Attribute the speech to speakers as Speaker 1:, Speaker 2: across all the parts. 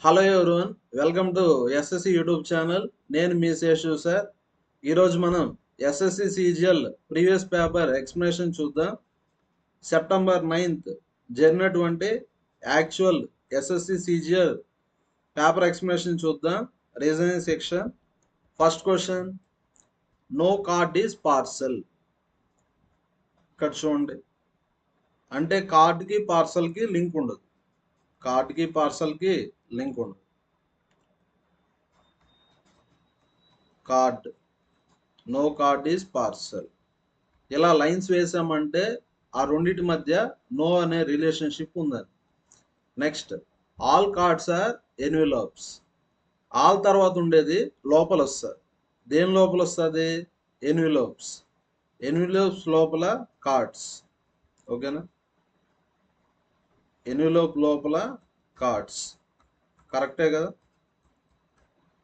Speaker 1: Hello everyone, welcome to SSC YouTube channel. నేను మీ Seshu sir. ఈరోజు మనం SSC CGL previous paper explanation చూద్దాం. సెప్టెంబర్ 9th జరిగినటువంటి actual SSC CGL paper explanation చూద్దాం. Reasoning section. First question, no card is parcel. ఇక్కడ చూడండి, అంటే కార్డ్కి పార్సల్కి లింక్ ఉండదు. కార్డ్కి పార్సల్కి లింక్ ఉండదు. Card, no card is parcel. ఇలా లైన్స్ వేసామంటే ఆ రెండింటి మధ్య నో అనే రిలేషన్షిప్ ఉందని. Next, all cards are envelopes. All తర్వాత ఉండేది లోపల వస్తుంది. దేని లోపల వస్తుంది? ఎన్విలాప్స్. ఎన్విలాప్స్ లోపల కార్డ్స్. ఓకేనా? ఎన్విలోప్ లోపల కార్డ్స్. కరెక్టే కదా?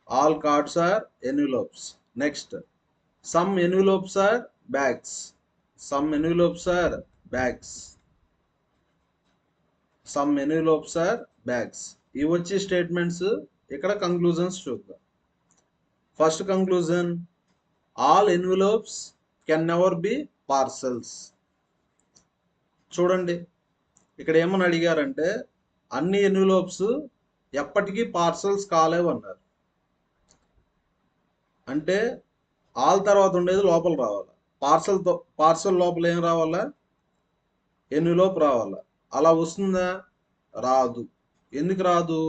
Speaker 1: All cards are envelopes. Next, some envelopes are bags. Some envelopes are bags. Some envelopes are bags. ఇవి వచ్చి స్టేట్మెంట్స్. ఇక్కడ కంక్లూజన్స్ చూద్దాం. First conclusion, all envelopes can never be parcels. చూడండి, ఇక్కడ ఏమని అడిగారంటే అన్ని ఎన్విలాప్స్ ఎప్పటికీ పార్సల్స్ కాలేవు అన్నారు. అంటే ఆల్ తర్వాత ఉండేది లోపల రావాలి. పార్సల్ లోపల ఏం రావాలా? ఎన్విలోప్ రావాలా. అలా వస్తుందా? రాదు. ఎందుకు రాదు?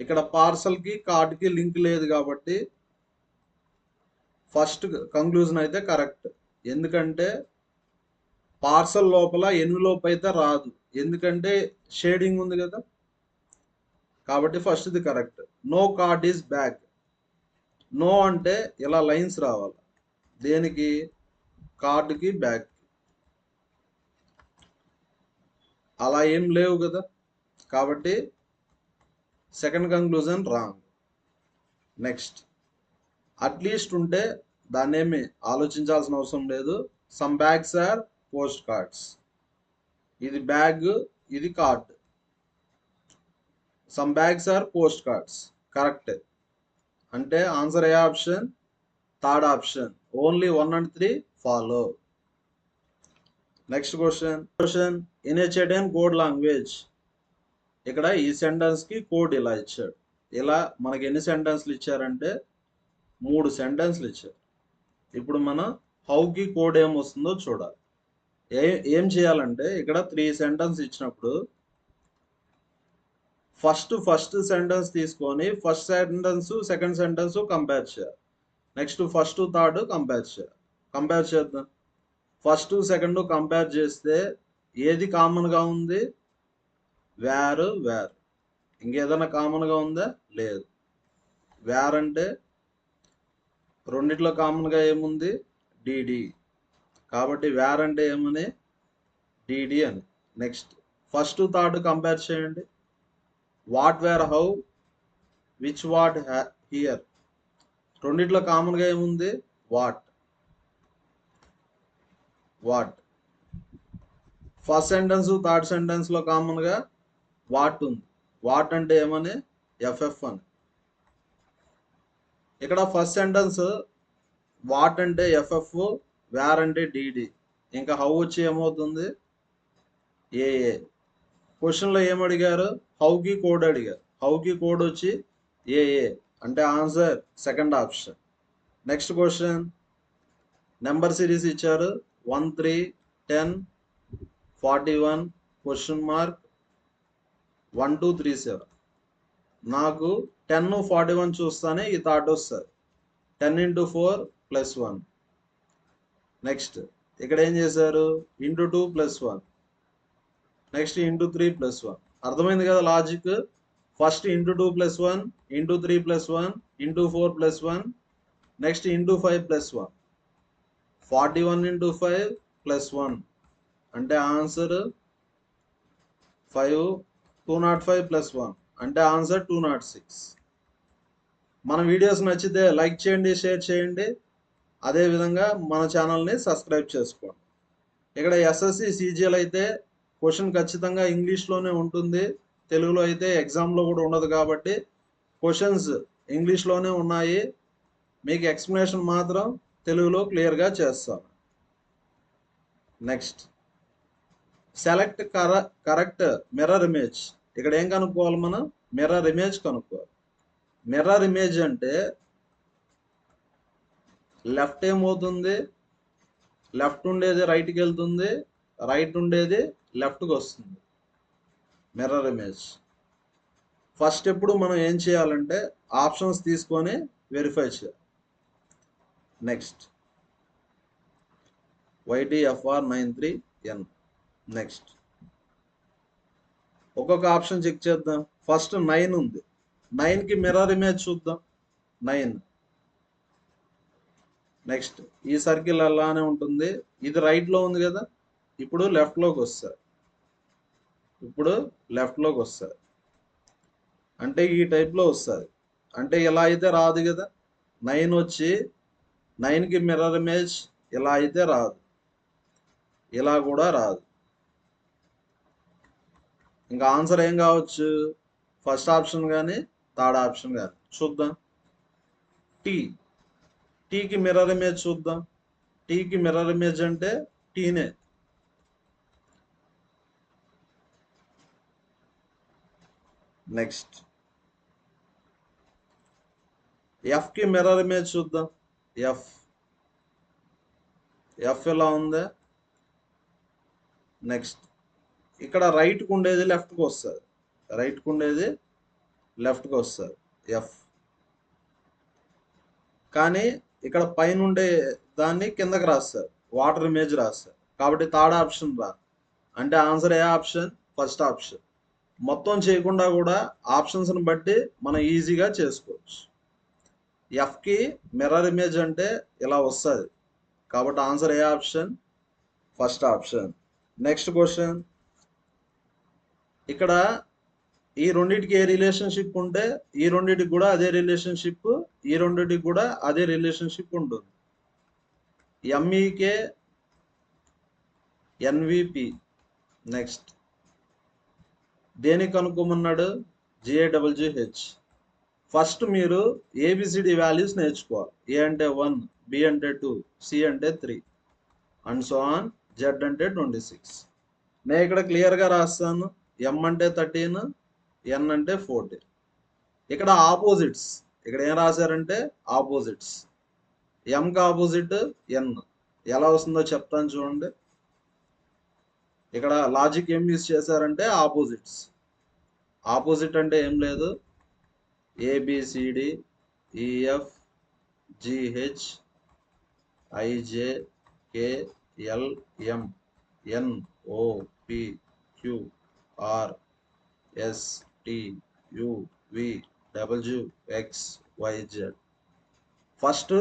Speaker 1: ఇక్కడ పార్సల్కి కార్డ్కి లింక్ లేదు కాబట్టి ఫస్ట్ కంక్లూజన్ అయితే కరెక్ట్. ఎందుకంటే పార్సల్ లోపల ఎన్విలోప్ అయితే రాదు, ఎందుకంటే షేడింగ్ ఉంది కదా. కాబట్టి ఫస్ట్ ఇది correct. No card is bag. No అంటే ఇలా లైన్స్ రావాలి. దేనికి? కార్డుకి బ్యాగ్కి. అలా ఏం లేవు కదా, కాబట్టి second conclusion wrong. Next, at least ఉంటే దాన్ని ఏమి ఆలోచించాల్సిన అవసరం లేదు. Some bags are post cards. ఇది బ్యాగ్, ఇది card. Some bags are post cards. Correct. అంటే ఆన్సర్ ఏ option? Third option. Only 1 and 3 follow. Next question, in a certain code language. ఇక్కడ ఈ సెంటెన్స్ కి కోడ్ ఇలా ఇచ్చాడు. ఇలా మనకి ఎన్ని సెంటెన్స్లు ఇచ్చారంటే 3 సెంటెన్స్లు ఇచ్చారు. ఇప్పుడు మనం హౌకి కోడ్ ఏం వస్తుందో చూడాలి. ఏం చేయాలంటే ఇక్కడ 3 సెంటెన్స్ ఇచ్చినప్పుడు ఫస్ట్ సెంటెన్స్ తీసుకొని first sentence second sentence compare చేయాలి. నెక్స్ట్ ఫస్ట్ థర్డ్ కంపేర్ చేద్దాం. ఫస్ట్ సెకండ్ కంపేర్ చేస్తే ఏది కామన్గా ఉంది? వేర్. ఇంకేదైనా కామన్గా ఉందా? లేదు. వేర్ అంటే రెండిట్లో కామన్గా ఏముంది? డిడి. కాబట్టి వేర్ అంటే ఏమని? డిడి అని. నెక్స్ట్, ఫస్ట్ థర్డ్ కంపేర్ చేయండి. What, where, how, which, what, here. రెండిట్లో కామన్గా ఏముంది? What. First sentence third sentence లో కామన్ గా వాట్ ఉంది. వాట్ అంటే ఏమని? ఎఫ్ఎఫ్ అని. ఇక్కడ ఫస్ట్ సెంటెన్స్ వాట్ అంటే ఎఫ్ఎఫ్, వేర్ అంటే డిడి. ఇంకా హౌ వచ్చి ఏమవుతుంది? ఏఏ. క్వశ్చన్లో ఏమడిగారు? హౌకి కోడ్ అడిగారు. హౌకి కోడ్ వచ్చి ఏఏ. అంటే answer second option. Next question, number series ఇచ్చారు 1, 3, 10, 41, క్వశ్చన్ మార్క్ 1, 2, 3, 7. నాకు 10, 41 చూస్తానే ఈ థాట్ వస్తుంది. 10 into 4 + 1. నెక్స్ట్ ఇక్కడ ఏం చేశారు? ఇంటూ 2 + 1. Next into 3 + 1. అర్థమైంది కదా logic? First into 2 + 1, into 3 + 1, into 4 + 1, next into 5 + 1. 41 into 5 + 1 అంటే ఆన్సర్ 5. 205 + 1 అంటే ఆన్సర్ 206. మన వీడియోస్ నచ్చితే లైక్ చేయండి, షేర్ చేయండి. అదేవిధంగా మన ఛానల్ని సబ్స్క్రైబ్ చేసుకోండి. ఇక్కడ ఎస్ఎస్సి సిజిఎల్ అయితే క్వశ్చన్ ఖచ్చితంగా ఇంగ్లీష్లోనే ఉంటుంది. తెలుగులో అయితే ఎగ్జామ్లో కూడా ఉండదు కాబట్టి క్వశ్చన్స్ ఇంగ్లీష్లోనే ఉన్నాయి, మీకు ఎక్స్ప్లెనేషన్ మాత్రం తెలుగులో క్లియర్గా చేస్తాను. Next select correct mirror image. ఇక్కడ ఏం కనుక్కోవాలి మనం? మిర్రర్ ఇమేజ్ కనుక్కోవాలి. మిర్రర్ ఇమేజ్ అంటే లెఫ్ట్ ఏమవుతుంది, లెఫ్ట్ ఉండేది రైట్కి వెళ్తుంది, రైట్ ఉండేది లెఫ్ట్కి వస్తుంది. మిర్రర్ ఇమేజ్ ఫస్ట్ ఎప్పుడు మనం ఏం చేయాలంటే ఆప్షన్స్ తీసుకొని వెరిఫై చేయాలి. Next YTFR93N. నెక్స్ట్ ఒక్కొక్క ఆప్షన్ చెక్ చేద్దాం. ఫస్ట్ 9 ఉంది, 9కి మిర్రర్ ఇమేజ్ చూద్దాం. 9 నెక్స్ట్ ఈ సర్కిల్ అలానే ఉంటుంది, ఇది రైట్లో ఉంది కదా, ఇప్పుడు లెఫ్ట్లోకి వస్తుంది, ఇప్పుడు లెఫ్ట్లోకి వస్తుంది అంటే ఈ టైప్లో వస్తుంది. అంటే ఇలా అయితే రాదు కదా, 9 వచ్చి 9కి మిర్రర్ ఇమేజ్ ఇలా అయితే రాదు, ఇలా కూడా రాదు. ఇంకా ఆన్సర్ ఏం కావచ్చు? ఫస్ట్ ఆప్షన్ కానీ థర్డ్ ఆప్షన్ కానీ. చూద్దాం. టీకి మిర్రర్ ఇమేజ్ చూద్దాం. టీకి మిర్రర్ ఇమేజ్ అంటే టీనే. నెక్స్ట్ ఎఫ్కి మిర్రర్ ఇమేజ్ చూద్దాం. ఎఫ్ ఎలా ఉందా? నెక్స్ట్ ఇక్కడ రైట్కి ఉండేది లెఫ్ట్కి వస్తుంది, రైట్కి ఉండేది లెఫ్ట్కి వస్తుంది ఎఫ్. కానీ ఇక్కడ పైన ఉండే దాన్ని కిందకి రాస్తారు, వాటర్ ఇమేజ్ రాస్తారు, కాబట్టి థర్డ్ ఆప్షన్ రా. అంటే ఆన్సర్ ఏ ఆప్షన్? First option. మొత్తం చేయకుండా కూడా ఆప్షన్స్ని బట్టి మనం ఈజీగా చేసుకోవచ్చు. ఎఫ్కి మిర్రర్ ఇమేజ్ అంటే ఇలా వస్తుంది, కాబట్టి ఆన్సర్ ఏ option? First option. Next question, ఇక్కడ ఈ రెండింటికి ఏ రిలేషన్షిప్ ఉంటే ఈ రెండింటికి కూడా అదే రిలేషన్షిప్, ఈ రెండింటికి కూడా అదే రిలేషన్షిప్ ఉంటుంది. MEK NVP. నెక్స్ట్ దేనికి కనుక్కోమన్నాడు? JWH. ఫస్ట్ మీరు ABCD వాల్యూస్ నేర్చుకోవాలి. ఏ అంటే 1, B అంటే 2, C అంటే 3 అండ్ సో ఆన్, Z అంటే 26. నేను ఇక్కడ క్లియర్గా రాస్తాను. M అంటే 13, N అంటే 14. ఇక్కడ ఆపోజిట్స్, ఇక్కడ ఏం రాశారంటే ఆపోజిట్స్. ఎంకి ఆపోజిట్ N ఎలా వస్తుందో చెప్తాను చూడండి. ఇక్కడ లాజిక్ ఏం యూస్ చేశారంటే ఆపోజిట్స్. ఆపోజిట్ అంటే ఏం లేదు, ABCD EF GH IJ KL M N O P Q R S T U V W X Y Z. First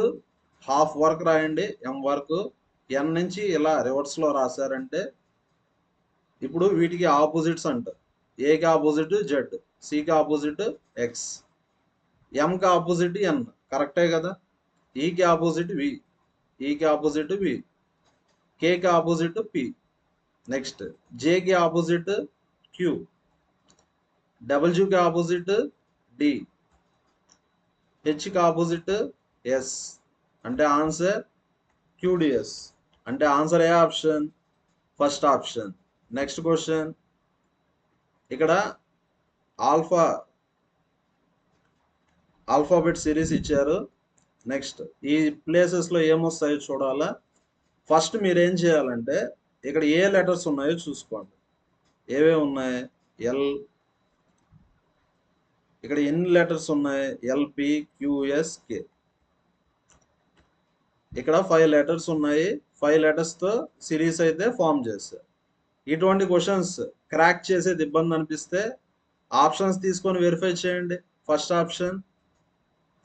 Speaker 1: half work రాయండి, M వర్క్. N నుంచి ఇలా రివర్స్లో రాశారంటే ఇప్పుడు వీటికి ఆపోజిట్స్ అంటారు. ఏకి ఆపోజిట్ Z, సికి ఆపోజిట్ X, ఎంకి ఆపోజిట్ N, కరెక్టే కదా. ఈకి ఆపోజిట్ V, ఈకి ఆపోజిట్ V, కేకి ఆపోజిట్ P. నెక్స్ట్ జేకి ఆపోజిట్ Q, డబ్ల్యూకి ఆపోజిట్ D, హెచ్కి ఆపోజిట్ S. అంటే ఆన్సర్ QDS. అంటే ఆన్సర్ ఏ option? First option. Next question, ఇక్కడ ఆల్ఫాబెట్ సిరీస్ ఇచ్చారు. నెక్స్ట్ ఈ ప్లేసెస్లో ఏమొస్తాయో చూడాలా. ఫస్ట్ మీరు ఏం చేయాలంటే ఇక్కడ ఏ లెటర్స్ ఉన్నాయో చూసుకోండి. ఏవే ఉన్నాయి? ఎల్. ఇక్కడ ఎన్ని లెటర్స్ ఉన్నాయి? LPQSK. ఇక్కడ 5 లెటర్స్ ఉన్నాయి. 5 లెటర్స్తో సిరీస్ అయితే ఫామ్ చేశారు. ఇటువంటి క్వశ్చన్స్ క్రాక్ చేసేది ఇబ్బంది అనిపిస్తే ఆప్షన్స్ తీసుకొని వెరిఫై చేయండి. ఫస్ట్ ఆప్షన్,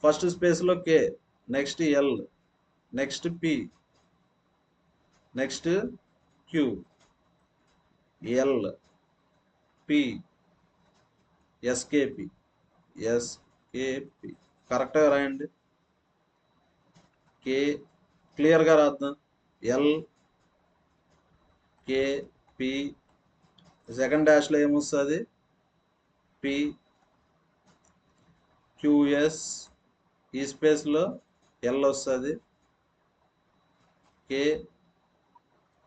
Speaker 1: ఫస్ట్ స్పేస్లో K, next L, next P, next Q, L, P, SKP. కరెక్ట్గా రాయండి. K క్లియర్గా రాద్దాం. LKP, సెకండ్ డాష్లో ఏమొస్తుంది? పి క్యూఎస్ ఈ స్పేస్లో ఎల్ వస్తుంది, కే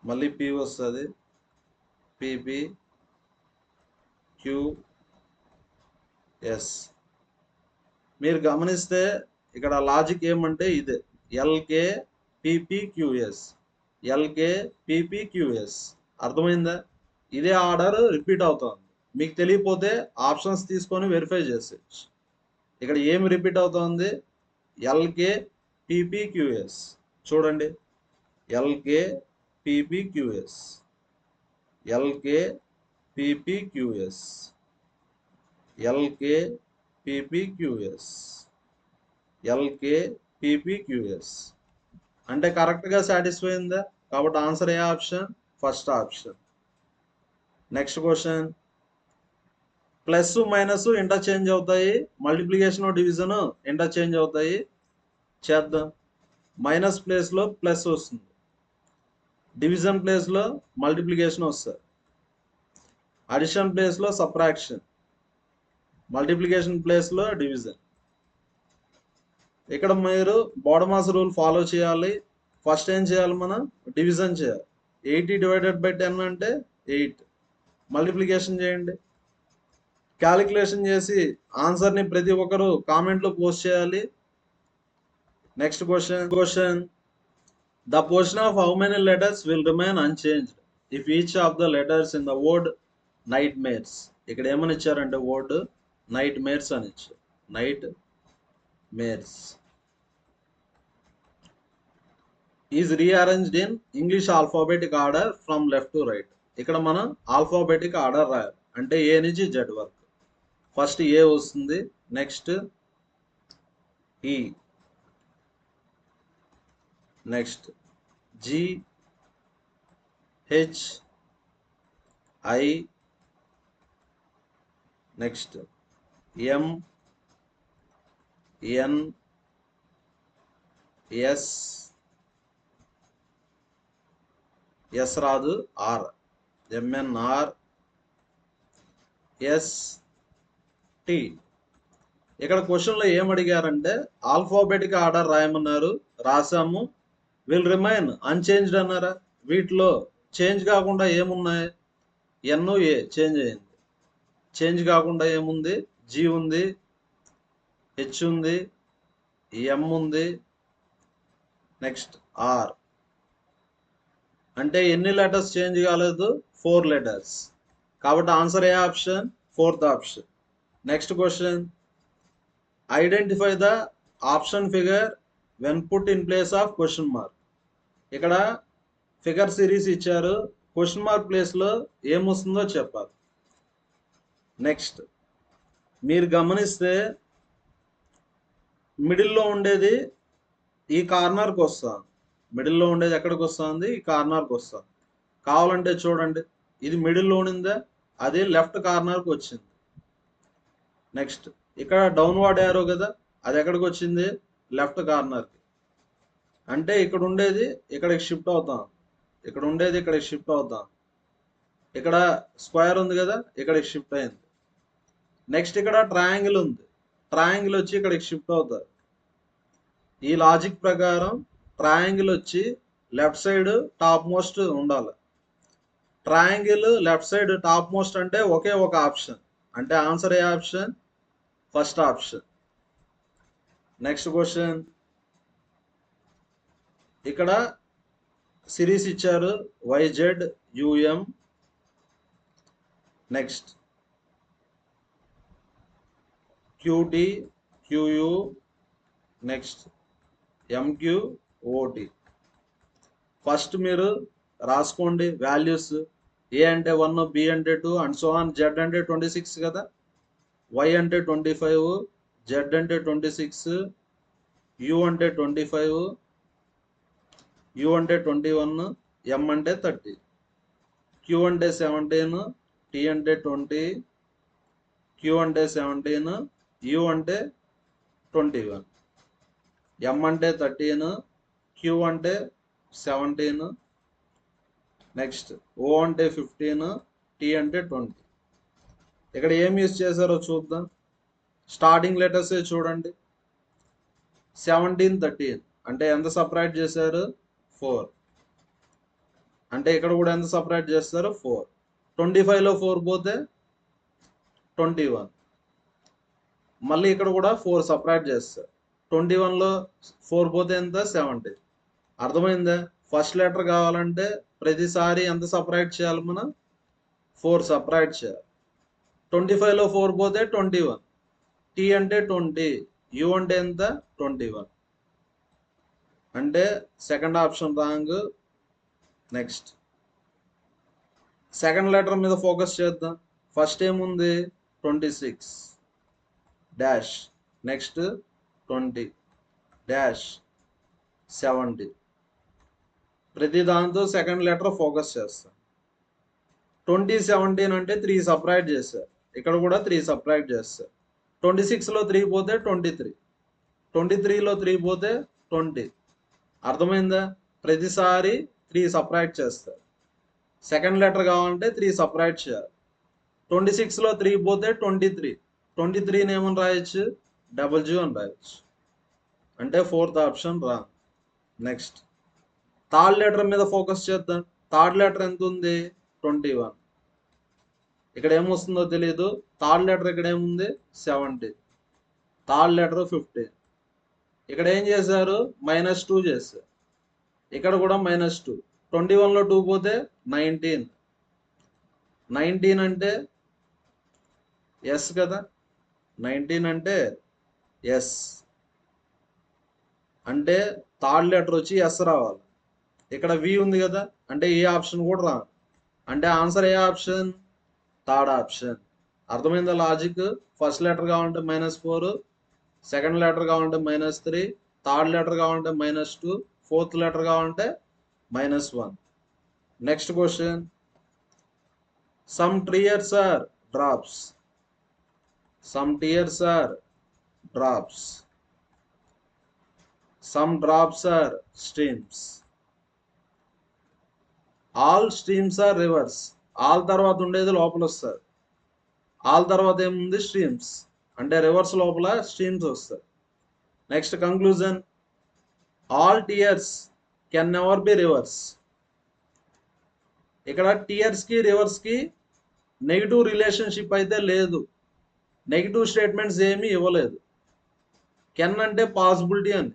Speaker 1: మళ్ళీ పి వస్తుంది, పిపి క్యూఎస్. మీరు గమనిస్తే ఇక్కడ లాజిక్ ఏమంటే ఇదే, ఎల్కే పిపిక్యూఎస్, ఎల్కే పిపిక్యూఎస్. అర్థమైందా? ఇదే ఆర్డర్ రిపీట్ అవుతుంది. మీకు తెలియకపోతే ఆప్షన్స్ తీసుకొని వెరిఫై చేసేయచ్చు. ఇక్కడ ఏమి రిపీట్ అవుతుంది? LK PPQS. చూడండి, LK PPQS, LK PPQS, LK PPQS, LK PPQS. అంటే కరెక్ట్గా సాటిస్ఫై అయిందా? కాబట్టి ఆన్సర్ ఏ option? First option. Next question, plus minus interchange అవుతాయి, మల్టిప్లికేషన్ డివిజన్ ఇంటర్చేంజ్ అవుతాయి. చేద్దాం. మైనస్ ప్లేస్లో ప్లస్ వస్తుంది, డివిజన్ ప్లేస్లో మల్టిప్లికేషన్ వస్తుంది, అడిషన్ ప్లేస్లో సబ్ట్రాక్షన్, మల్టిప్లికేషన్ ప్లేస్లో డివిజన్. ఇక్కడ మీరు బోడమాస్ రూల్ ఫాలో చేయాలి. ఫస్ట్ ఏం చేయాలి? మనం డివిజన్ చేయాలి. 80 డివైడెడ్ బై 10 అంటే 8. మల్టిప్లికేషన్ చేయండి. క్యాలిక్యులేషన్ చేసి ఆన్సర్ని ప్రతి ఒక్కరు కామెంట్లో పోస్ట్ చేయాలి. Next question, the position of how many letters will remain unchanged if each of the letters in the word night mares. ఇక్కడ ఏమని ఇచ్చారంటే వర్డ్ నైట్ మేర్స్ అని ఇచ్చారు. Night mares is rearranged in English alphabetic order from left to right. ఇక్కడ మనం alphabetic order రాయాలి. అంటే ఏ నుంచి జెడ్ వరకు. ఫస్ట్ ఏ వస్తుంది, next E, next G, H, I, next M, N, S, S రాదు, ఆర్, ఎంఎన్ఆర్, ఎస్, టి. ఇక్కడ క్వశ్చన్లో ఏమడిగారంటే ఆల్ఫాబెటిక్ ఆర్డర్ రాయమన్నారు, రాసాము. విల్ రిమైన్ అన్చేంజ్డ్ అన్నారా? వీటిలో చేంజ్ కాకుండా ఏమున్నాయి? ఎన్, ఏ చేంజ్ అయింది. చేంజ్ కాకుండా ఏముంది? జి ఉంది, హెచ్ ఉంది, ఎం ఉంది, నెక్స్ట్ ఆర్. అంటే ఎన్ని లెటర్స్ చేంజ్ కాలేదు? 4 లెటర్స్. కాబట్టి ఆన్సర్ ఏ option? Fourth option. Next question, identify the option figure when put in place of question mark. ఇక్కడ ఫిగర్ సిరీస్ ఇచ్చారు, క్వశ్చన్ మార్క్ ప్లేస్లో ఏమొస్తుందో చెప్పాలి. నెక్స్ట్ మీరు గమనిస్తే మిడిల్లో ఉండేది ఈ కార్నర్కి వస్తుంది. మిడిల్లో ఉండేది ఎక్కడికి వస్తుంది? ఈ కార్నర్కి వస్తుంది. కావాలంటే చూడండి, ఇది మిడిల్లో ఉండిందా, అది లెఫ్ట్ కార్నర్కి వచ్చింది. నెక్స్ట్ ఇక్కడ డౌన్వర్డ్ యారో కదా, అది ఎక్కడికి వచ్చింది? లెఫ్ట్ కార్నర్కి. అంటే ఇక్కడ ఉండేది ఇక్కడికి షిఫ్ట్ అవుతాం, ఇక్కడ ఉండేది ఇక్కడికి షిఫ్ట్ అవుతాం. ఇక్కడ స్క్వేర్ ఉంది కదా, ఇక్కడికి షిఫ్ట్ అయింది. నెక్స్ట్ ఇక్కడ ట్రయాంగిల్ ఉంది, ట్రయాంగిల్ వచ్చి ఇక్కడికి షిఫ్ట్ అవుతారు. ఈ లాజిక్ ప్రకారం ట్రయాంగిల్ వచ్చి లెఫ్ట్ సైడ్ టాప్ మోస్ట్ ఉండాలి. Triangle left side top most అంటే ఒకే ఒక ఆప్షన్. అంటే ఆన్సర్ ఏ option? First option. Next question, ఇక్కడ సిరీస్ ఇచ్చారు YZ UM, next QT QU, next MQ OT. First మీరు రాసుకోండి వాల్యూస్. ఏ అంటే 1, బి అంటే 2 అండ్ సో ఆన్. జెడ్ అంటే 26 కదా, వై అంటే 25, జెడ్ అంటే 26, యు అంటే 25, యు అంటే 21, ఎం అంటే 30, క్యూ అంటే 17, టీ అంటే 20, క్యూ అంటే 17, యు అంటే 21, ఎం అంటే 13, క్యూ అంటే 17, నెక్స్ట్ ఓ అంటే 15, టీ అంటే 20. ఇక్కడ ఏం యూజ్ చేశారో చూద్దాం. స్టార్టింగ్ లెటర్స్ చూడండి. 17, 13 అంటే ఎంత సపరేట్ చేశారు? 4. అంటే ఇక్కడ కూడా ఎంత సపరేట్ చేస్తారు? 4. 25లో 4 పోతే 21. మళ్ళీ ఇక్కడ కూడా 4 సపరేట్ చేస్తారు. 21లో 4 పోతే ఎంత? 70. అర్థమైందా? ఫస్ట్ లెటర్ కావాలంటే ప్రతిసారి ఎంత సపరేట్ చేయాలి మనం? 4 సపరేట్ చేయాలి. 25లో 4 పోతే 21. టీ అంటే 20, యు అంటే ఎంత? 21. అంటే second option wrong. Next second letter మీద ఫోకస్ చేద్దాం. ఫస్ట్ ఏముంది? 26 డాష్, నెక్స్ట్ 20 డాష్ 70. ప్రతి దాంతో సెకండ్ లెటర్ ఫోకస్ చేస్తాం. 20, 17 అంటే 3 సపరేట్ చేశారు. ఇక్కడ కూడా 3 సపరేట్ చేస్తారు. 26లో 3 పోతే 23. 23లో 3 పోతే 20. అర్థమైందా? ప్రతిసారి 3 సపరేట్ చేస్తారు. సెకండ్ లెటర్ కావాలంటే 3 సపరేట్ చేయాలి. 26లో 3 పోతే 23. 23ని ఏమని రాయొచ్చు? డబుల్ అని రాయొచ్చు. అంటే fourth option wrong. Next third letter మీద ఫోకస్ చేద్దాం. థర్డ్ లెటర్ ఎంత ఉంది? 21. ఇక్కడ ఏమొస్తుందో తెలియదు. థర్డ్ లెటర్ ఇక్కడ ఏముంది? 70. Third letter 15. ఇక్కడ ఏం చేశారు? -2 చేశారు. ఇక్కడ కూడా -2. 21లో 2 పోతే 19. 19 అంటే ఎస్ కదా. 19 అంటే ఎస్. అంటే థర్డ్ లెటర్ వచ్చి ఎస్ రావాలి. ఇక్కడ వి ఉంది కదా, అంటే ఏ ఆప్షన్ కూడా రాదు. అంటే ఆన్సర్ ఏ ఆప్షన్? Third option. అర్థమైందా లాజిక్? ఫస్ట్ లెటర్ కావాలంటే -4, సెకండ్ లెటర్ కావాలంటే -3, థర్డ్ లెటర్ కావాలంటే -2, ఫోర్త్ లెటర్ కావాలంటే -1. Next question. Some tears are drops. Some tears are drops. Some drops are streams. All streams are rivers. All తర్వాత ఉండేది లోపల వస్తారు. All తర్వాత ఏముంది? స్ట్రీమ్స్. అంటే రివర్స్ లోపల స్ట్రీమ్స్ వస్తాయి. Next conclusion. All tears can never be reverse. ఇక్కడ టీయర్స్ కి రివర్స్ కి నెగిటివ్ రిలేషన్షిప్ అయితే లేదు. నెగిటివ్ స్టేట్మెంట్స్ ఏమీ ఇవ్వలేదు. కెన్ అంటే పాసిబిలిటీ అని.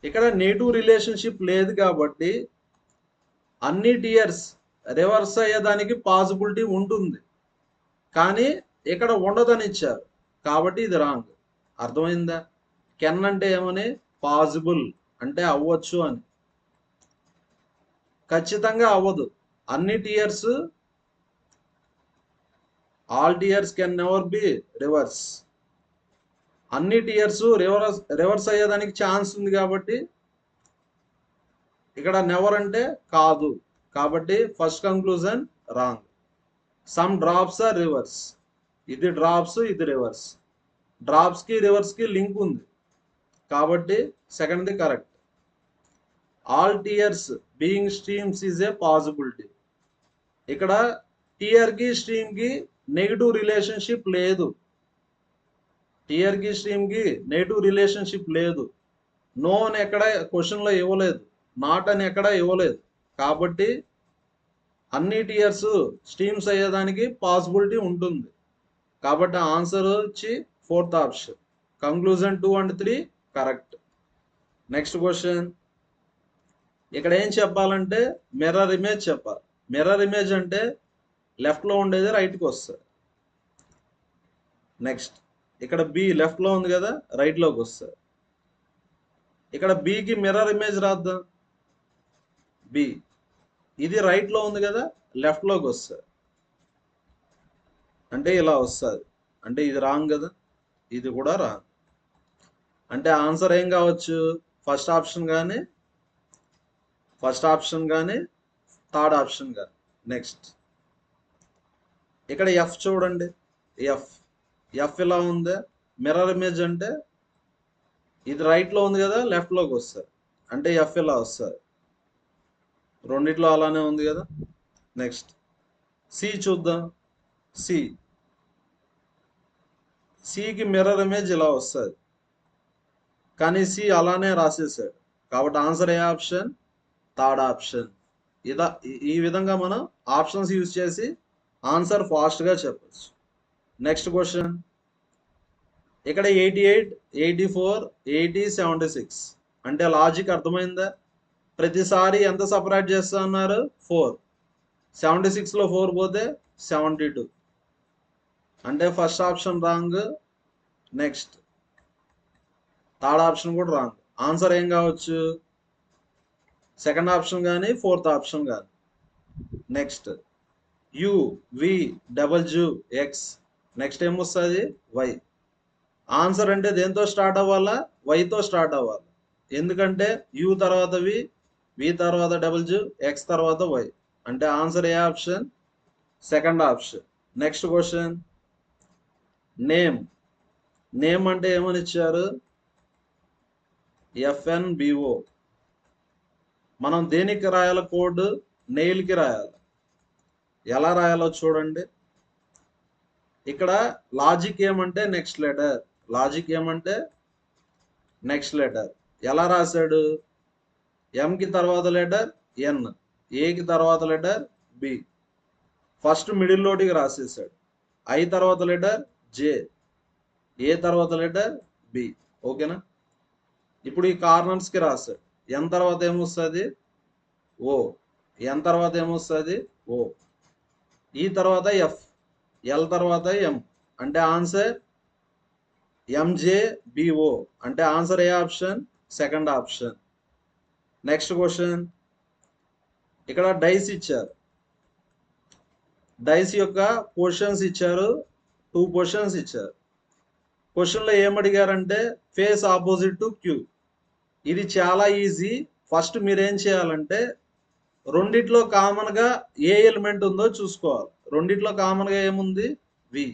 Speaker 1: ఇక్కడ నెగిటివ్ రిలేషన్షిప్ లేదు కాబట్టి అన్ని టీయర్స్ రివర్స్ అయ్యేదానికి పాసిబిలిటీ ఉంటుంది, కానీ ఇక్కడ ఉండదని ఇచ్చారు కాబట్టి ఇది రాంగ్. అర్థమైందా? కెన్ అంటే ఏమని? పాసిబుల్ అంటే అవ్వచ్చు అని. ఖచ్చితంగా అవ్వదు. అన్ని tears, all tears can never be rivers. అన్ని టీయర్స్ రివర్స్ అయ్యేదానికి ఛాన్స్ ఉంది కాబట్టి ఇక్కడ నెవర్ అంటే కాదు. కాబట్టి first conclusion wrong. Some drops are rivers. ఇది డ్రాప్స్, ఇది రివర్స్. డ్రాప్స్ కి రివర్స్ కి లింక్ ఉంది కాబట్టి సెకండ్ది correct. All tears being streams is a possibility. ఇక్కడ టీయర్ కి స్ట్రీమ్ కి నెగిటివ్ రిలేషన్షిప్ లేదు. టీయర్ కి స్ట్రీమ్ కి నెగిటివ్ రిలేషన్షిప్ లేదు. నో అని ఎక్కడ క్వశ్చన్ లో ఇవ్వలేదు. నాట్ అని ఎక్కడ ఇవ్వలేదు. కాబట్టి అన్ని టీయర్స్ స్ట్రీమ్స్ అయ్యేదానికి పాసిబిలిటీ ఉంటుంది. కాబట్టి ఆన్సర్ వచ్చి fourth option. Conclusion 2 and 3 correct. Next question. ఇక్కడ ఏం చెప్పాలంటే మిర్రర్ ఇమేజ్ చెప్పాలి. మిర్రర్ ఇమేజ్ అంటే లెఫ్ట్ లో ఉండేది రైట్ కి వస్తుంది. నెక్స్ట్ ఇక్కడ బి లెఫ్ట్ లో ఉంది కదా, రైట్ లోకి వస్తుంది. ఇక్కడ బికి మిర్రర్ ఇమేజ్ రాద్దాం. బి ఇది రైట్ లో ఉంది కదా, లెఫ్ట్ లోకి వస్తుంది. అంటే ఇలా వస్తుంది. అంటే ఇది రాంగ్ కదా, ఇది కూడా రాంగ్. అంటే ఆన్సర్ ఏం కావచ్చు? ఫస్ట్ ఆప్షన్ కానీ థర్డ్ ఆప్షన్ కానీ. నెక్స్ట్ ఇక్కడ ఎఫ్ చూడండి. ఎఫ్ ఇలా ఉంది. మిర్రర్ ఇమేజ్ అంటే ఇది రైట్ లో ఉంది కదా, లెఫ్ట్ లోకి వస్తుంది. అంటే ఎఫ్ ఇలా వస్తుంది. రెండిట్లో అలానే ఉంది కదా. నెక్స్ట్ సి చూద్దాం. సి సికి మిర్రర్ ఇమేజ్ ఇలా వస్తుంది, కానీ సి అలానే రాసేసాడు. కాబట్టి ఆన్సర్ ఏ ఆప్షన్? Third option. ఈ విధంగా మనం ఆప్షన్స్ యూజ్ చేసి ఆన్సర్ ఫాస్ట్గా చెప్పచ్చు. Next question. ఇక్కడ 88, 84, 80, 76 అంటే లాజిక్ అర్థమైందా? ప్రతిసారి ఎంత సపరేట్ చేస్తా అన్నారు? 4. 76లో 4 పోతే 72 అంటే first option wrong. Next third option కూడా రాంగ్. ఆన్సర్ ఏం కావచ్చు? సెకండ్ ఆప్షన్ కానీ ఫోర్త్ ఆప్షన్ కానీ. Next you V W X, next ఏమొస్తుంది? వై. ఆన్సర్ అంటే దేంతో స్టార్ట్ అవ్వాలా? వైతో స్టార్ట్ అవ్వాలి. ఎందుకంటే యు తర్వాత వి, వి తర్వాత డబ్ల్యూ, ఎక్స్ తర్వాత వై. అంటే ఆన్సర్ ఏ option? Second option. Next question. Name. Name అంటే ఏమని ఇచ్చారు? ఎఫ్ఎన్బిఓ. మనం దేనికి రాయాలి కోడ్? నెయిల్కి రాయాలి. ఎలా రాయాలో చూడండి. ఇక్కడ లాజిక్ ఏమంటే నెక్స్ట్ లెటర్. లాజిక్ ఏమంటే నెక్స్ట్ లెటర్. ఎలా రాశాడు? ఎంకి తర్వాత లెటర్ ఎన్, ఏకి తర్వాత లెటర్ బి. ఫస్ట్ మిడిల్ లోటికి రాసేసాడు. ఐ తర్వాత లెటర్ జే, ఏ తర్వాత లెటర్ బి. ఓకేనా? ఇప్పుడు ఈ కార్నర్స్కి రాశాడు. ఎన్ తర్వాత ఏమొస్తుంది? ఓ. ఎన్ తర్వాత ఏమొస్తుంది? ఓ. ఈ తర్వాత ఎఫ్, ఎల్ తర్వాత ఎం. అంటే ఆన్సర్ ఎంజేబిఓ. అంటే ఆన్సర్ ఏ option? Second option. Next question. ఇక్కడ డైస్ ఇచ్చారు. డైస్ యొక్క పొజిషన్స్ ఇచ్చారు. 2 పొజిషన్స్ ఇచ్చారు. క్వశ్చన్లో ఏమడిగారంటే ఫేస్ ఆపోజిట్ టు క్యూ. ఇది చాలా ఈజీ. ఫస్ట్ మీరేం చేయాలంటే రెండిట్లో కామన్గా ఏ ఎలిమెంట్ ఉందో చూసుకోవాలి. రెండిట్లో కామన్గా ఏముంది? వి.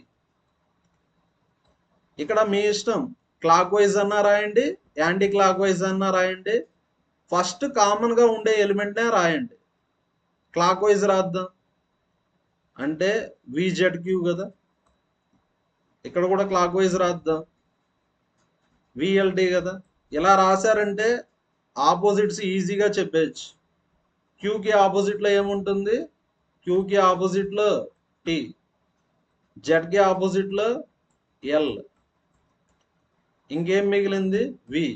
Speaker 1: ఇక్కడ మీ ఇష్టం, క్లాక్ వైజ్ అన్నా రాయండి, యాంటీ క్లాక్ వైజ్ అన్నా రాయండి. ఫస్ట్ కామన్గా ఉండే ఎలిమెంట్నే రాయండి. క్లాక్ వైజ్ రాద్దాం అంటే విజెడ్క్యూ కదా. ఇక్కడ కూడా క్లాక్ వైజ్ రాద్దాం, విఎల్టీ కదా. ఇలా రాశారంటే ఆపోజిట్స్ ఈజీగా చెప్పేయచ్చు. క్యూకి ఆపోజిట్లో ఏముంటుంది? క్యూకి ఆపోజిట్లో టీ, జెడ్కి ఆపోజిట్లో ఎల్, ఇంకేం మిగిలింది? వి.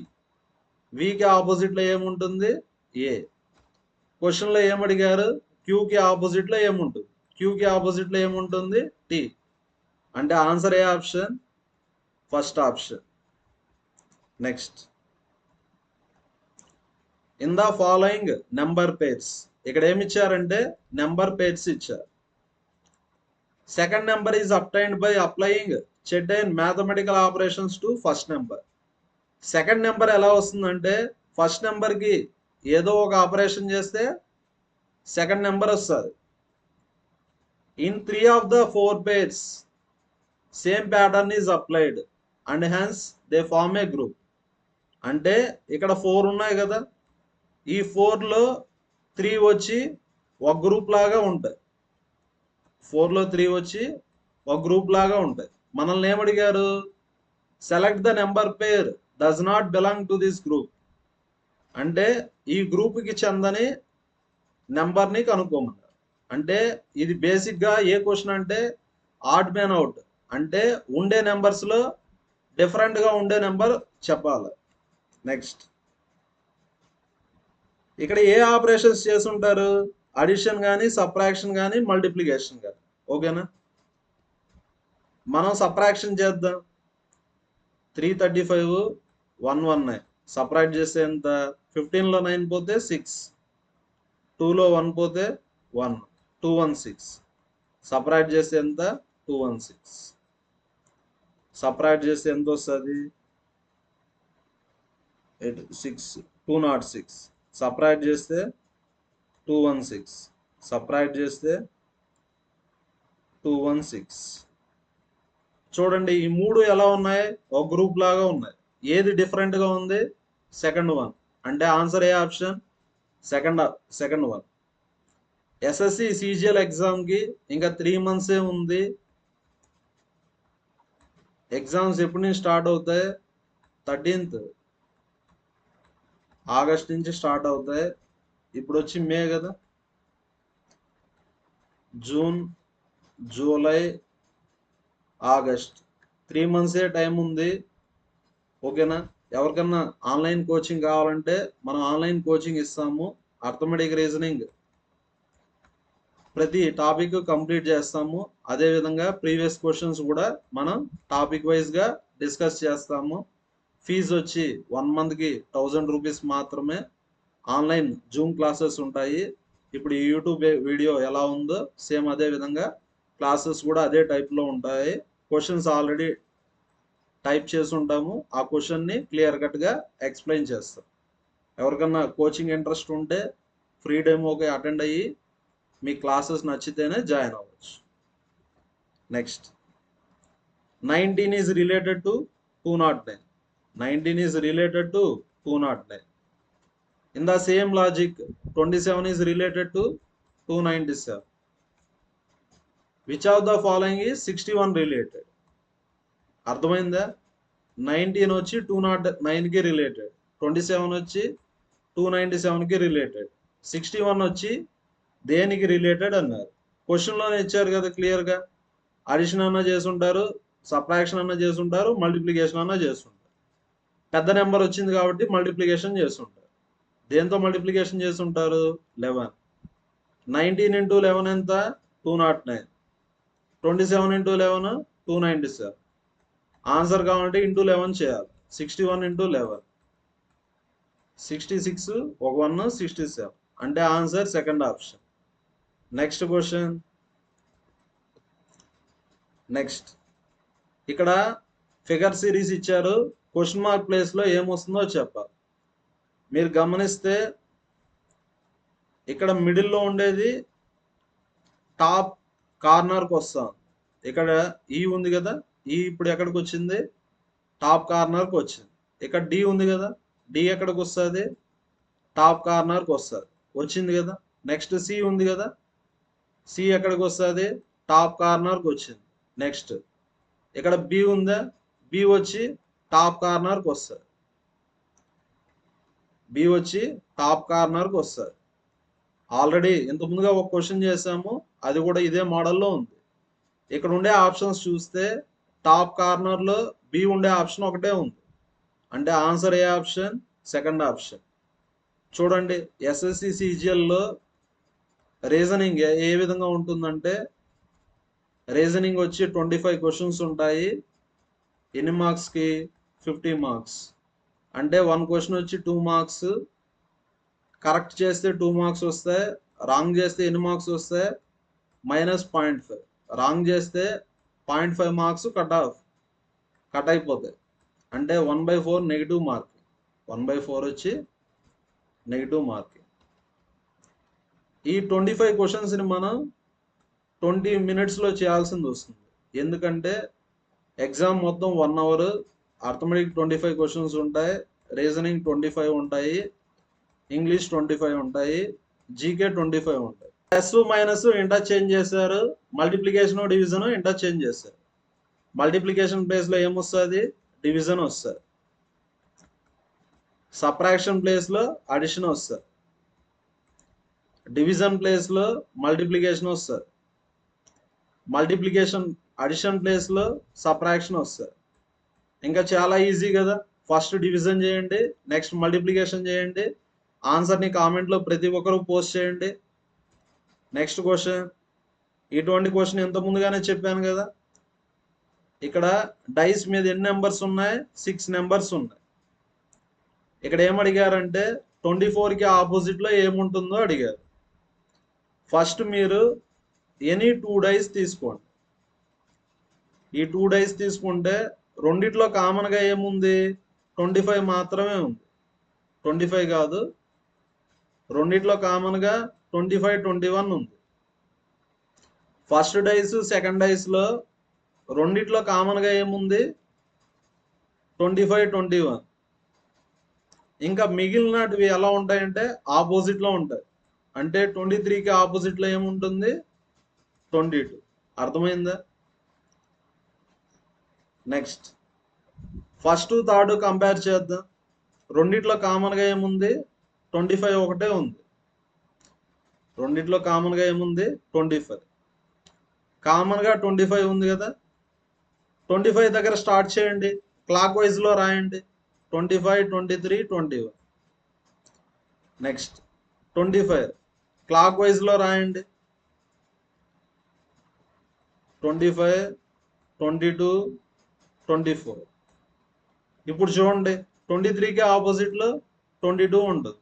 Speaker 1: వికి ఆపోజిట్లో ఏముంటుంది? ఏ. క్వశ్చన్లో ఏమడిగారు? క్యూకి ఆపోజిట్లో ఏముంటుంది? క్యూకి ఆపోజిట్లో ఏముంటుంది? టీ. అంటే ఆన్సర్ ఏ option? First option. Next. In the following number pairs. ఇక్కడ ఏమి ఇచ్చారంటే నెంబర్ పేర్స్ ఇచ్చారు. Second number is obtained by applying certain mathematical operations to first number. Second number ఎలా వస్తుందంటే ఫస్ట్ నెంబర్కి ఏదో ఒక ఆపరేషన్ చేస్తే సెకండ్ నెంబర్ వస్తుంది. In 3 of the 4 pairs same pattern is applied and hence they form a group. అంటే ఇక్కడ 4 ఉన్నాయి కదా, ఈ 4లో 3 వచ్చి ఒక గ్రూప్ లాగా ఉంటాయి. 4లో 3 వచ్చి ఒక గ్రూప్ లాగా ఉంటాయి. మనల్ని ఏమడిగారు? Select the number pair does not belong to this group. అంటే ఈ గ్రూప్కి చెందని నెంబర్ని కనుక్కోమన్నారు. అంటే ఇది బేసిక్గా ఏ క్వశ్చన్ అంటే ఆడ్ మ్యాన్ అవుట్. అంటే ఉండే నెంబర్స్లో డిఫరెంట్గా ఉండే నెంబర్ చెప్పాలి. నెక్స్ట్. ఇక్కడ ఏ ఆపరేషన్స్ చేసి ఉంటారు? అడిషన్ కానీ, సబ్ట్రాక్షన్ కానీ, మల్టిప్లికేషన్ కానీ. ఓకేనా? మనం సబ్ట్రాక్షన్ చేద్దాం. 335, 119 సపరేట్ చేస్తే ఎంత? 15లో 9 పోతే 6, 2లో 1 పోతే 1, 216 సపరేట్ చేస్తే ఎంత? 216 సపరేట్ చేస్తే ఎంత వస్తుంది? 206 సపరేట్ చేస్తే 216 సపరేట్ చేస్తే 216. చూడండి ఈ మూడు ఎలా ఉన్నాయి? ఒక గ్రూప్ లాగా ఉన్నాయి. ఏది డిఫరెంట్గా ఉంది? Second one. అంటే ఆన్సర్ ఏ option? Second one. SSC CGL ఎగ్జామ్కి ఇంకా 3 months ఉంది. ఎగ్జామ్స్ ఎప్పటి నుంచి స్టార్ట్ అవుతాయి? 13th ఆగస్ట్ నుంచి స్టార్ట్ అవుతాయి. ఇప్పుడు వచ్చి మే కదా, June, July, August 3 months time ఉంది. ఓకేనా? ఎవరికన్నా ఆన్లైన్ కోచింగ్ కావాలంటే మనం ఆన్లైన్ కోచింగ్ ఇస్తాము. అర్థమెటిక్ రీజనింగ్ ప్రతి టాపిక్ కంప్లీట్ చేస్తాము. అదేవిధంగా ప్రీవియస్ క్వశ్చన్స్ కూడా మనం టాపిక్ వైజ్గా డిస్కస్ చేస్తాము. ఫీజు వచ్చి 1 monthకి 1000 రూపీస్ మాత్రమే. ఆన్లైన్ జూమ్ క్లాసెస్ ఉంటాయి. ఇప్పుడు ఈ యూట్యూబ్ వీడియో ఎలా ఉందో సేమ్ అదే విధంగా క్లాసెస్ కూడా అదే టైప్లో ఉంటాయి. క్వశ్చన్స్ ఆల్రెడీ టైప్ చేసి ఉంటాము. ఆ క్వశ్చన్ని క్లియర్ కట్గా ఎక్స్ప్లెయిన్ చేస్తాం. ఎవరికన్నా కోచింగ్ ఇంట్రెస్ట్ ఉంటే ఫ్రీ డెమోకి అటెండ్ అయ్యి మీ క్లాసెస్ నచ్చితేనే జాయిన్ అవ్వచ్చు. Next 19 is related to 209. 19 is related to 209. In the same logic, 27 is related to 297. Which of the following is 61 related? అర్థమైందా? 19 వచ్చి 209కి రిలేటెడ్, 27 వచ్చి 297కి రిలేటెడ్, 61 వచ్చి దేనికి రిలేటెడ్ అన్నారు. క్వశ్చన్లోనే ఇచ్చారు కదా క్లియర్గా. అడిషన్ అన్నా చేసుంటారు, సబ్ట్రాక్షన్ అన్నా చేసుంటారు, మల్టిప్లికేషన్ అన్నా చేసుంటారు. పెద్ద నెంబర్ వచ్చింది కాబట్టి మల్టిప్లికేషన్ చేస్తుంటారు. దేంతో మల్టిప్లికేషన్ చేస్తుంటారు? 11. 19 into 11 ఎంత? 209. 27 into 11 297. ఆన్సర్ కావాలంటే ఇంటూ 11 చేయాలి. 61 into 11 66, ఒక 1 67. అంటే answer second option. Next question. Next ఇక్కడ ఫిగర్ సిరీస్ ఇచ్చారు. క్వశ్చన్ మార్క్ ప్లేస్లో ఏమొస్తుందో చెప్పాలి. మీరు గమనిస్తే ఇక్కడ మిడిల్లో ఉండేది టాప్ కార్నర్కి వస్తాం. ఇక్కడ ఈ ఉంది కదా, ఈ ఇప్పుడు ఎక్కడికి వచ్చింది? టాప్ కార్నర్కి వచ్చింది. ఇక్కడ డి ఉంది కదా, డి ఎక్కడికి వస్తుంది? టాప్ కార్నర్కి వస్తుంది, వచ్చింది కదా. నెక్స్ట్ సి ఉంది కదా, సి ఎక్కడికి వస్తుంది? టాప్ కార్నర్కి వచ్చింది. నెక్స్ట్ ఇక్కడ బి ఉందా, బి వచ్చి టాప్ కార్నర్కి వస్తుంది, బి వచ్చి టాప్ కార్నర్కి వస్తుంది. ఆల్రెడీ ఇంత ముందుగా ఒక క్వశ్చన్ చేసాము, అది కూడా ఇదే మోడల్లో ఉంది. ఇక్కడ ఉండే ఆప్షన్స్ చూస్తే టాప్ కార్నర్లో బి ఉండే ఆప్షన్ ఒకటే ఉంది. అంటే ఆన్సర్ ఏ ఆప్షన్? Second option. చూడండి, ఎస్ఎస్సి సిజిఎల్లో రీజనింగ్ ఏ విధంగా ఉంటుందంటే, రీజనింగ్ వచ్చి 25 క్వశ్చన్స్ ఉంటాయి. ఎన్ని మార్క్స్కి? 50 మార్క్స్. అంటే 1 క్వశ్చన్ వచ్చి 2 మార్క్స్. కరెక్ట్ చేస్తే 2 మార్క్స్ వస్తాయి. రాంగ్ చేస్తే ఎన్ని మార్క్స్ వస్తాయి? -0.5. రాంగ్ చేస్తే 0.5 మార్క్స్ కట్ అయిపోతాయి. అంటే 1/4 నెగిటివ్ మార్కింగ్. 1/4 వచ్చి నెగిటివ్ మార్కింగ్. ఈ 25 క్వశ్చన్స్ని మనం 20 minutesలో చేయాల్సింది వస్తుంది. ఎందుకంటే ఎగ్జామ్ మొత్తం 1 hour. అర్థమెటిక్ 25 క్వశ్చన్స్ ఉంటాయి, రీజనింగ్ 25 ఉంటాయి, ఇంగ్లీష్ 25 ఉంటాయి, జీకే 25 ఉంటాయి. ప్లస్ మైనస్ ఇంటర్చేంజ్ చేశారు, మల్టిప్లికేషన్ డివిజన్ ఇంటర్చేంజ్ చేశారు. మల్టిప్లికేషన్ ప్లేస్లో ఏమొస్తుంది? డివిజన్ వస్తుంది. సబ్ట్రాక్షన్ ప్లేస్లో అడిషన్ వస్తుంది. డివిజన్ ప్లేస్లో మల్టిప్లికేషన్ వస్తుంది. మల్టిప్లికేషన్ అడిషన్ ప్లేస్లో సబ్ట్రాక్షన్ వస్తుంది. ఇంకా చాలా ఈజీ కదా. ఫస్ట్ డివిజన్ చేయండి, నెక్స్ట్ మల్టిప్లికేషన్ చేయండి. ఆన్సర్ని కామెంట్లో ప్రతి ఒక్కరు పోస్ట్ చేయండి. Next question. ఇటువంటి క్వశ్చన్ ఎంత ముందుగానే చెప్పాను కదా. ఇక్కడ డైస్ మీద ఎన్ని నెంబర్స్ ఉన్నాయి? 6 నెంబర్స్ ఉన్నాయి. ఇక్కడ ఏమడిగారంటే 24కి ఆపోజిట్లో ఏముంటుందో అడిగారు. ఫస్ట్ మీరు ఎనీ 2 డైస్ తీసుకోండి. ఈ 2 డైస్ తీసుకుంటే రెండిట్లో కామన్గా ఏముంది? 25 మాత్రమే ఉంది. 25 కాదు, రెండిట్లో కామన్గా 25, 21 ఉంది. ఫస్ట్ డైస్ సెకండ్ డైస్లో రెండిట్లో కామన్గా ఏముంది? 25, 21. ఇంకా మిగిలినవి ఎలా ఉంటాయంటే ఆపోజిట్లో ఉంటాయి. అంటే 23కి ఆపోజిట్లో ఏముంటుంది? 22. అర్థమైందా? నెక్స్ట్ ఫస్ట్ థర్డ్ కంపేర్ చేద్దాం. రెండిట్లో కామన్గా ఏముంది? 25 ఒకటే ఉంది. రెండిట్లో కామన్గా ఏముంది? 25. కామన్గా 25 ఉంది కదా. 25 దగ్గర స్టార్ట్ చేయండి, క్లాక్ వైజ్లో రాయండి. 25, 23, 21. నెక్స్ట్ 25 క్లాక్ వైజ్లో రాయండి. 25, 22, 24. ఇప్పుడు చూడండి, 23కి ఆపోజిట్లో 22 ఉంటుంది,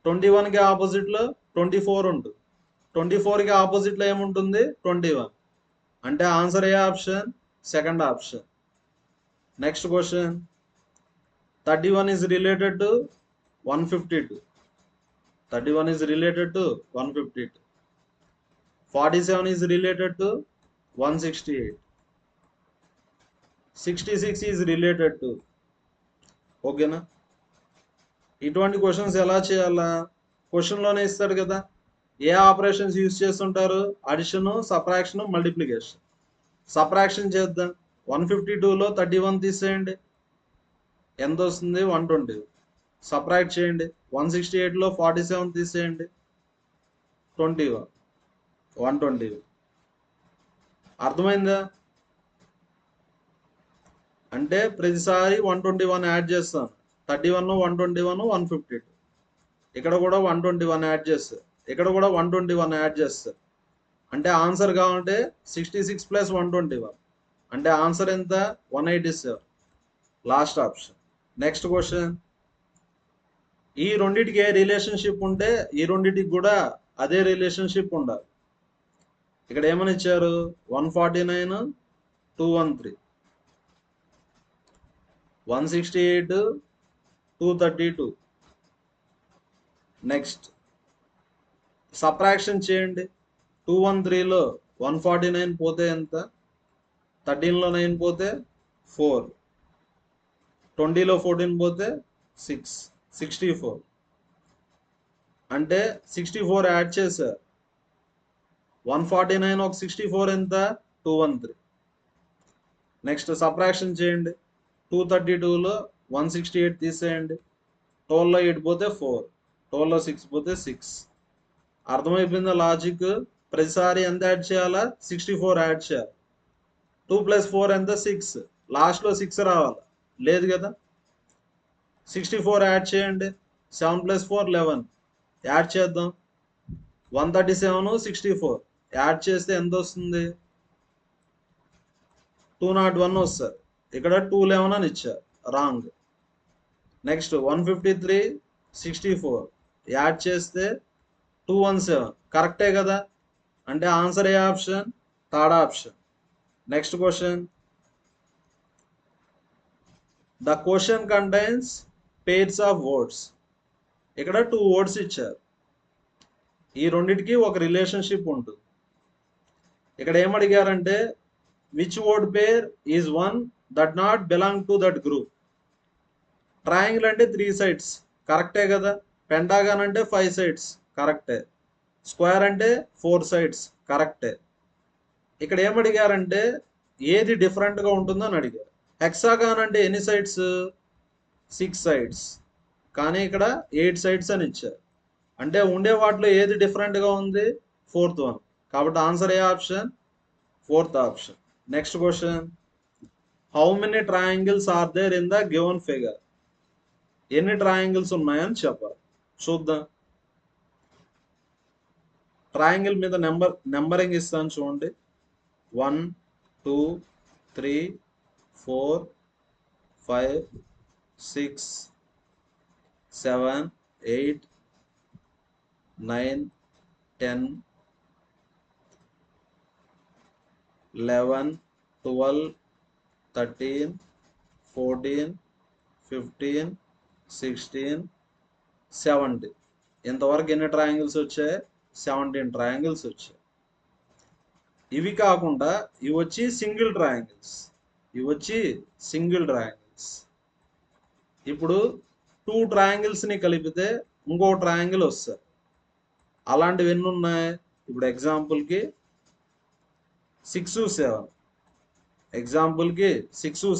Speaker 1: 21కి ఆపోజిట్లో 24 ఉంటుంది, 24కి ఆపోజిట్లో ఏముంటుంది? 21. అంటే ఆన్సర్ ఏ option? Second option. Next question, 31 is related to 152. 31 is related to 152. 47 is related to 168. 66 is related to. ఓకేనా? ఇటువంటి క్వశ్చన్స్ ఎలా చేయాలా? క్వశ్చన్లోనే ఇస్తాడు కదా. ఏ ఆపరేషన్స్ యూజ్ చేస్తుంటారు? Addition, subtraction, multiplication. సబ్ట్రాక్షన్ చేద్దాం. 152లో 31 తీసేయండి, ఎంత వస్తుంది? 120. సబ్ట్రాక్ట్ చేయండి. 168లో 47 తీసేయండి, 21, 120. అర్థమైందా? అంటే ప్రతిసారి 121 యాడ్ చేస్తాను. 31, 121, 152. ఇక్కడ కూడా 121 యాడ్ చేస్తారు, ఇక్కడ కూడా 121 యాడ్ చేస్తారు. అంటే ఆన్సర్ కావాలంటే 66 + 121. అంటే ఆన్సర్ ఎంత? 187. Last option. నెక్స్ట్ క్వశ్చన్, ఈ రెండిటికి ఏ రిలేషన్షిప్ ఉంటే ఈ రెండిటికి కూడా అదే రిలేషన్షిప్ ఉండాలి. ఇక్కడ ఏమని ఇచ్చారు? 149, 213, 168, 232. నెక్స్ట్ సబ్ట్రాక్షన్ చేయండి. 213లో 149 పోతే ఎంత? 13లో 9 పోతే 4, 20లో 14 పోతే 6, 64. అంటే 64 యాడ్ చేశారు. 149 ఒక 64 ఎంత? 213. నెక్స్ట్ సబ్ట్రాక్షన్ చేయండి. 232లో 168 తీసేయండి, 12లో 8 పోతే 4, 12లో 6 పోతే 6. అర్థమైపోయిందా లాజిక్? ప్రతిసారి ఎంత యాడ్ చేయాలా? 64 యాడ్ చేయాలి. 2 + 4 ఎంత? 6. లాస్ట్లో 6 రావాలి, లేదు కదా. 64 యాడ్ చేయండి. 7 + 4 11. యాడ్ చేద్దాం. 137, 64 యాడ్ చేస్తే ఎంత వస్తుంది? 201 వస్తుంది. ఇక్కడ 211 అని ఇచ్చారు, రాంగ్. నెక్స్ట్ 153, 64 యాడ్ చేస్తే 217, కరెక్టే కదా. అంటే ఆన్సర్ ఏ option? Third option. Next question, the question contains pairs of words. ఇక్కడ 2 వర్డ్స్ ఇచ్చారు, ఈ రెండిటికి ఒక రిలేషన్షిప్ ఉంటుంది. ఇక్కడ ఏమడిగారంటే which word pair is one that not belong to that group. Triangle అంటే 3 sides, కరెక్టే కదా. పెంటాగాన్ అంటే 5 sides, కరెక్టే. స్క్వేర్ అంటే 4 sides, కరెక్టే. ఇక్కడ ఏమడిగారంటే ఏది డిఫరెంట్గా ఉంటుందని అడిగారు. హెక్సాగాన్ అంటే ఎన్ని సైడ్స్? 6 sides, కానీ ఇక్కడ 8 sides అని ఇచ్చారు. అంటే ఉండే వాటిలో ఏది డిఫరెంట్గా ఉంది? 4th one. కాబట్టి ఆన్సర్ ఏ option? 4th option. Next question, how many triangles are there in the given figure. ఎన్ని ట్రయాంగిల్స్ ఉన్నాయని చెప్పాలి. చూద్దాం. ట్రయాంగిల్ మీద నెంబరింగ్ ఇస్తాను చూడండి. 1, 2, 3, 4, 5, 6, 7, 8, 9, 10, 11, 12, 13, 14, 15, 16, 17. ఇంతవరకు ఎన్ని ట్రయాంగిల్స్ వచ్చాయి? 17 ట్రయాంగిల్స్ వచ్చాయి. ఇవి కాకుండా ఇవి వచ్చి సింగిల్ ట్రయాంగిల్స్, ఇవి వచ్చి సింగిల్ ట్రయాంగిల్స్. ఇప్పుడు 2 ట్రయాంగిల్స్ని కలిపితే ఇంకో ట్రయాంగిల్ వస్తుంది. అలాంటివి ఎన్ని ఉన్నాయి? ఇప్పుడు ఎగ్జాంపుల్కి 6, 7. ఎగ్జాంపుల్కి 6,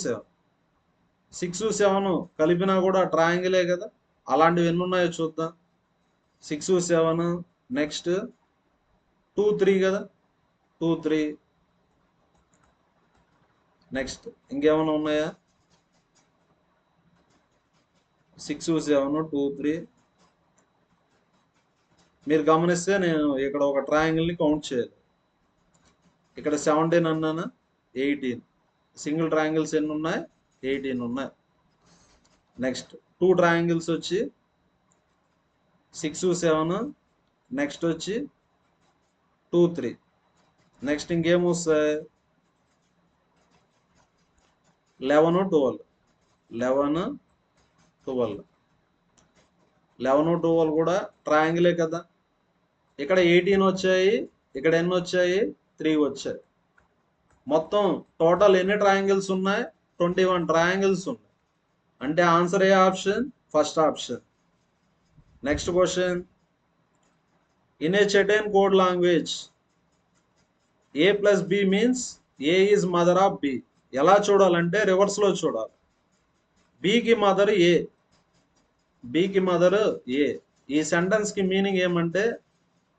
Speaker 1: 7 కలిపినా కూడా ట్రయాంగిలే కదా. అలాంటివి ఎన్ని ఉన్నాయో చూద్దాం. 6, 7 నెక్స్ట్ 2, 3 కదా, 2, 3 నెక్స్ట్ ఇంకేమైనా ఉన్నాయా? 6, 7, 2, 3 మీరు గమనిస్తే నేను ఇక్కడ ఒక ట్రయాంగిల్ని కౌంట్ చేయాలి. ఇక్కడ 17 అన్నానా, 18 సింగిల్ ట్రయాంగిల్స్ ఎన్ని ఉన్నాయి? 18 ఉన్నాయి. నెక్స్ట్ 2 ట్రయాంగిల్స్ వచ్చి 6, 7 నెక్స్ట్ వచ్చి 2, 3 నెక్స్ట్ ఇంకేమొస్తాయి? 11, 12 11, 12 11, 12 కూడా ట్రయాంగిలే కదా. ఇక్కడ 18 వచ్చాయి, ఇక్కడ ఎన్ని వచ్చాయి? 3 వచ్చాయి. మొత్తం టోటల్ ఎన్ని ట్రయాంగిల్స్ ఉన్నాయి? 21 ట్రయాంగిల్స్ ఉన్నాయి. అంటే ఆన్సర్ ఏ option? First option. Next question, in a certain code language A plus B means A is mother of B. ఎలా చూడాలంటే రివర్స్ లో చూడాలి. B కి మదర్ A, B కి మదర్ A. ఈ సెంటెన్స్ కి మీనింగ్ ఏమంటే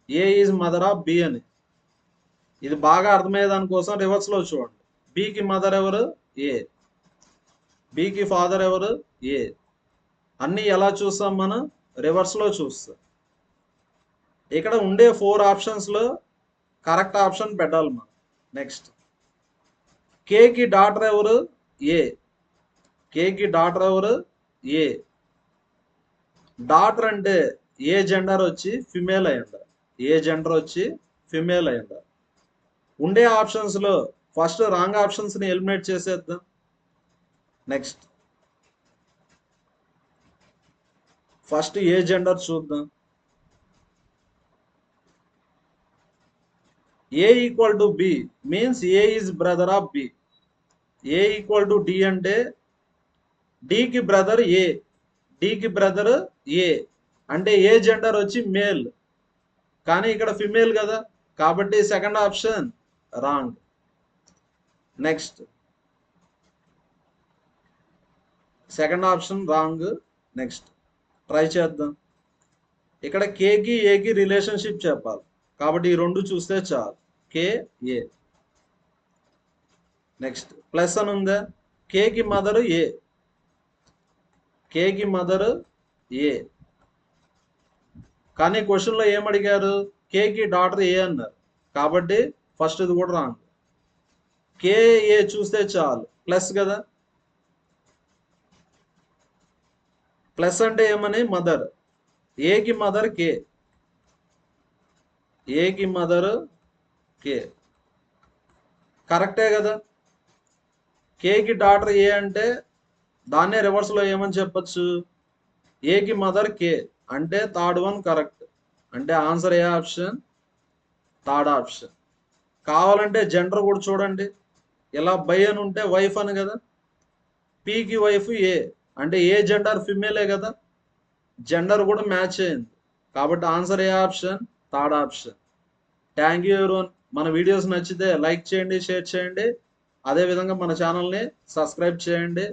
Speaker 1: A is mother of B అని. ఇది బాగా అర్థమయ్యే దానికోసం రివర్స్ లో చూడండి. B కి మదర్ ఎవరు? A. B కి ఫాదర్ ఎవరు? A. అన్ని ఎలా చూస్తాం మనం? రివర్స్ లో చూస్తాం. ఇక్కడ ఉండే 4 ఆప్షన్స్ లో కరెక్ట్ ఆప్షన్ పెట్టాలి మనం. నెక్స్ట్ K కి డాటర్ ఎవరు? A. K కి డాటర్ ఎవరు? A. డాటర్ అంటే ఏ జెండర్ వచ్చి ఫిమేల్ అయి ఉండాలి. ఏ జెండర్ వచ్చి ఫిమేల్ అయి ఉండాలి. ఉండే ఆప్షన్స్ లో ఫస్ట్ రాంగ్ ఆప్షన్స్ ని ఎలిమినేట్ చేసేద్దాం. నెక్స్ట్ ఫస్ట్ ఏ జెండర్ చూద్దాం. A equal to B means A is brother of B. A equal to D అంటే D కి బ్రదర్ A, D కి బ్రదర్ A అంటే ఏ జెండర్ వచ్చి మేల్, కానీ ఇక్కడ ఫిమేల్ కదా, కాబట్టి second option wrong. Next second option wrong. Next try చేద్దాం. ఇక్కడ K కి A కి రిలేషన్షిప్ చెప్పాలి, కాబట్టి ఈ రెండు చూస్తే చాలు. K, A. నెక్స్ట్ ప్లస్ అని ఉందా? K కి మదర్ A, K కి మదర్ A, కానీ క్వశ్చన్లో ఏమడిగారు? K కి డాటర్ A అన్నారు, కాబట్టి ఫస్ట్ ఇది కూడా రాంగ్. K, A చూస్తే చాలు, ప్లస్ కదా. ప్లస్ అంటే ఏమని? మదర్. A కి మదర్ K, A కి మదర్ K కరెక్టే కదా. K కి డాటర్ A అంటే దాన్నే రివర్స్ లో ఏమని చెప్పచ్చు? A కి మదర్ K అంటే థర్డ్ వన్ కరెక్ట్. అంటే ఆన్సర్ ఏ ఆప్షన్? Third option. కావాలంటే జెండర్ కూడా చూడండి. ఇలా బై అని ఉంటే వైఫ్ అని కదా. P కి వైఫ్ A అంటే ఏ జెండర్? ఫిమేలే కదా. జెండర్ కూడా మ్యాచ్ అయింది, కాబట్టి ఆన్సర్ ఏ option? Third option. Thank you everyone. మన వీడియోస్ నచ్చితే లైక్ చేయండి, షేర్ చేయండి, అదేవిధంగా మన ఛానల్ని సబ్స్క్రైబ్ చేయండి.